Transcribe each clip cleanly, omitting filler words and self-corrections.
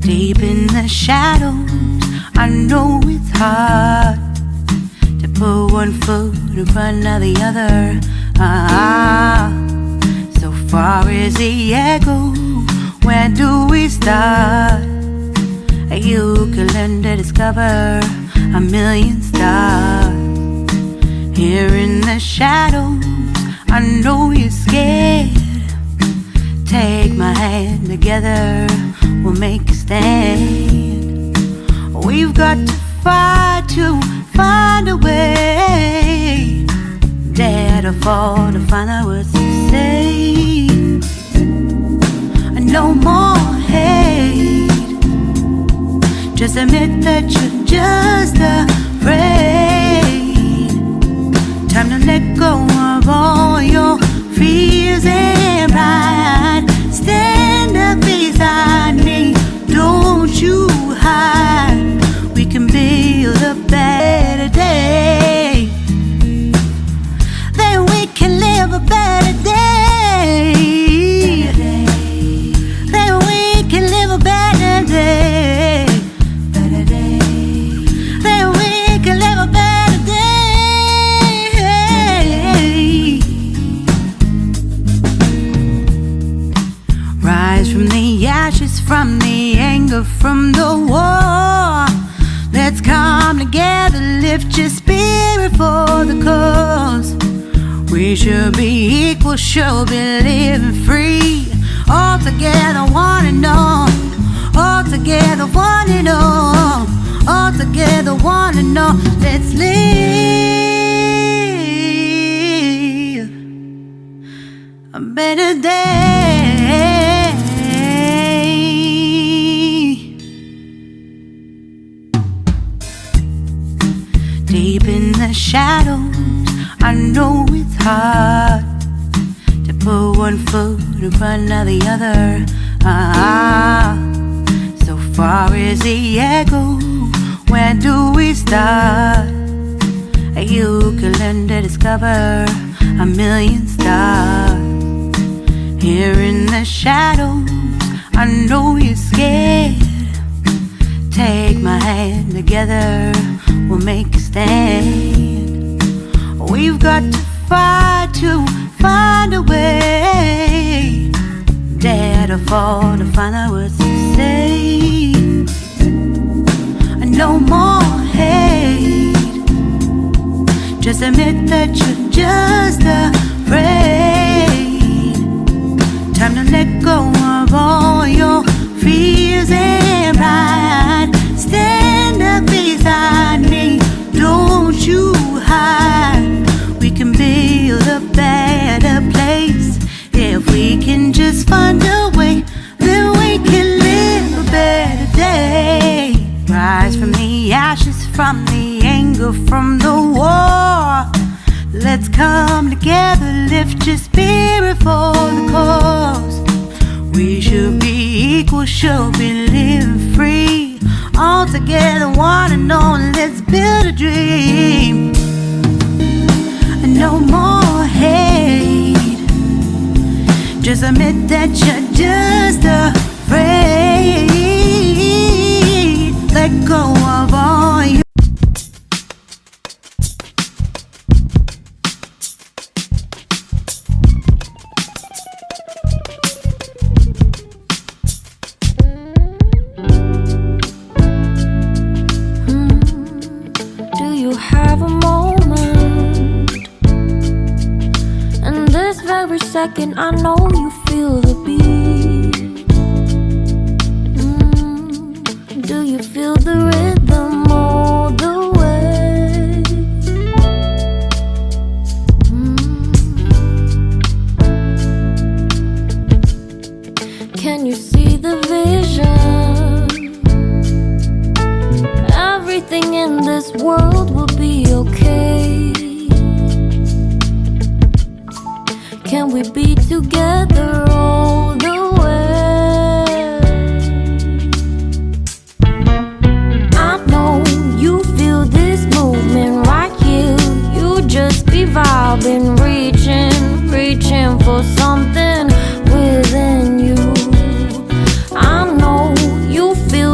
Deep in the shadows, I know it's hard to put one foot in front of the other. So far as the echo, where do we start? You can learn to discover a million stars. Here in the shadows, I know you're scared. Take my hand, together we'll make a stand. We've got to fight to find a way. Dare to fall to find out what to say. No more hate. Just admit that you're just afraid. Time to let go of all your fears and pride. Stand up beside me, don't you hide. We can build a better day. Then we can live a better day. Then we can live a better day. Then we can live a better day. Rise from the ashes, from the anger, from the war. Let's come together, lift your spirit for the cause. We should be equal, should be living free. All together, one and all. All together, one and all. All together, one and all. Let's live a better day. Deep in the shadows, I know it's hard to put one foot in front of the other. So far as the echo, where do we start? You can learn to discover a million stars. Here in the shadows, I know you're scared. Take my hand, together we'll make a stand. We've got to fight to find a way. Dare to fall to find out what to say. No more hate. Just admit that you're just afraid. Time to let go of all your fears and pride. Stand up beside me, don't you hide. We can build a better place. If we can just find a way, then we can live a better day. Rise from the ashes, from the anger, from the war. Let's come together, lift your spirit for the cause. We should be equal, should be living free. All together, one and all, let's build a dream. No more hate. Just admit that you're just afraid. Let go of all your Do you have a moment? In this very second, I know you feel the beat. Do you feel the rhythm all the way? Can you see the vision? Everything in this world will be okay. Can we be together all the way? I know you feel this movement right here. You just be vibing, reaching for something within you. I know you feel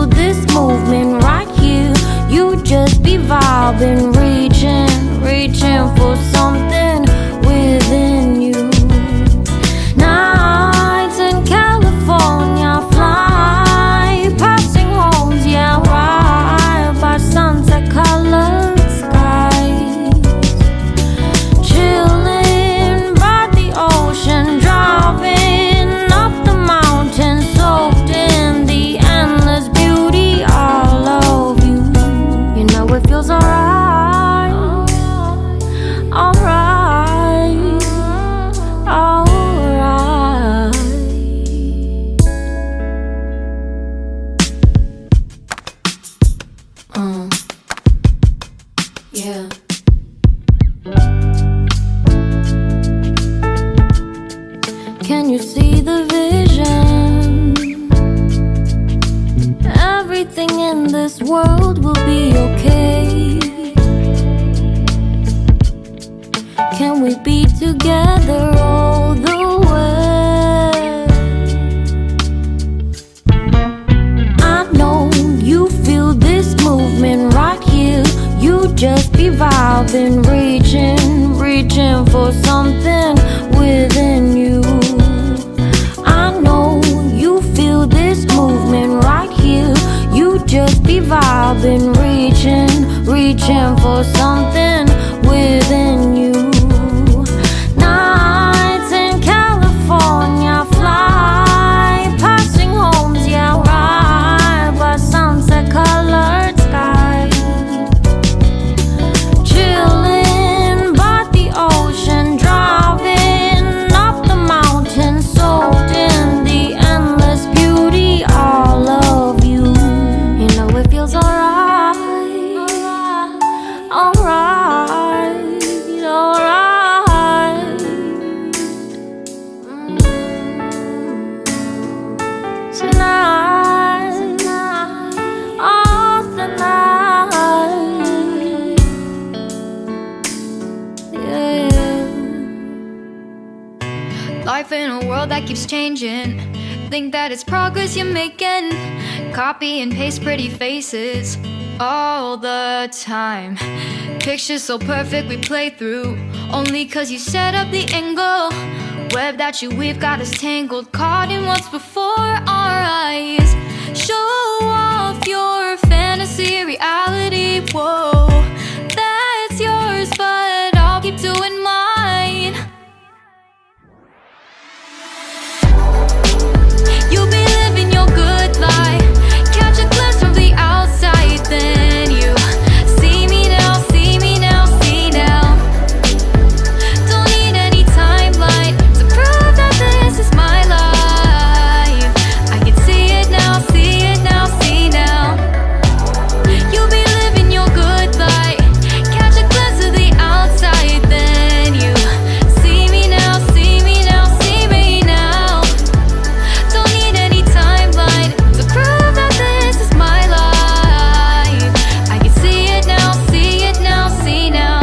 world will be okay. Can we be together all the way? I know you feel this movement right here. You just be vibing, reaching for something within you. I know you feel this movement right here. You just be vibing, reaching for something within you. Nights in California, fly passing homes, yeah, right by sunset colored sky. Chilling by the ocean, driving up the mountain, soaked in the endless beauty, all of you. You know it feels alright, alright, alright. Tonight, oh tonight, yeah. Life in a world that keeps changing. Think that it's progress you're making. Copy and paste pretty faces all the time. Pictures so perfect we play through, only cause you set up the angle. Web that you weave got us tangled, caught in what's before our eyes. Show off your fantasy reality, whoa, that's yours, but I'll keep doing mine. You'll be living your good life, catch a glimpse from the outside, then you see me now, see me now, see now. Don't need any timeline to prove that this is my life. I can see it now, see it now, see now. You'll be living your good life, catch a glimpse of the outside, then you see me now, see me now, see me now. Don't need any timeline to prove that this is my life. I can see it now, see it now, see now.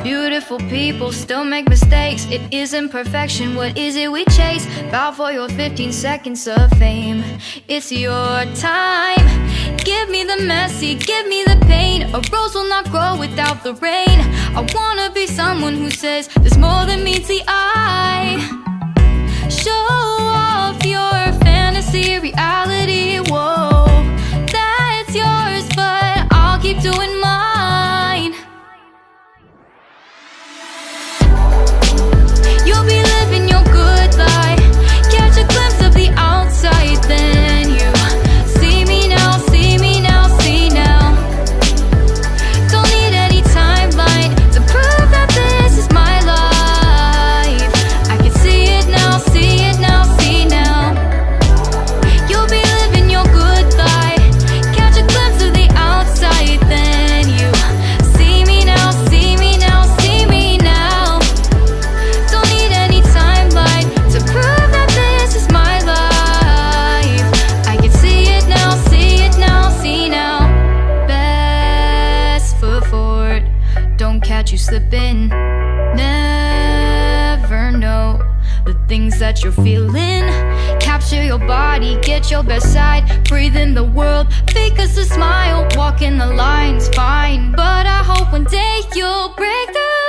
Beautiful people still make mistakes. It isn't perfection, what is it we chase? Bow for your 15 seconds of fame. It's your time. Give me the messy, give me the pain. A rose will not grow without the rain. I wanna be someone who says there's more than meets the eye. Show off your fantasy reality, whoa, that's yours, but I'll keep doing mine. You'll be living your good life, catch a glimpse of the outside, then you see me now, see me now, see now. Don't need any timeline to prove that this is my life. I can see it now, see it now, see now. You'll be living your good life, catch a glimpse of the outside, then you see me now, see me now, see me now. Don't need any timeline to prove that this is my life. I can see it now, see it now, see now. Best foot forward, don't catch you slipping. Never know the things that you're feeling. Capture your body, get your best side. Breathe in the world, fake us a smile. Walking the lines, fine, but I hope one day you'll break through.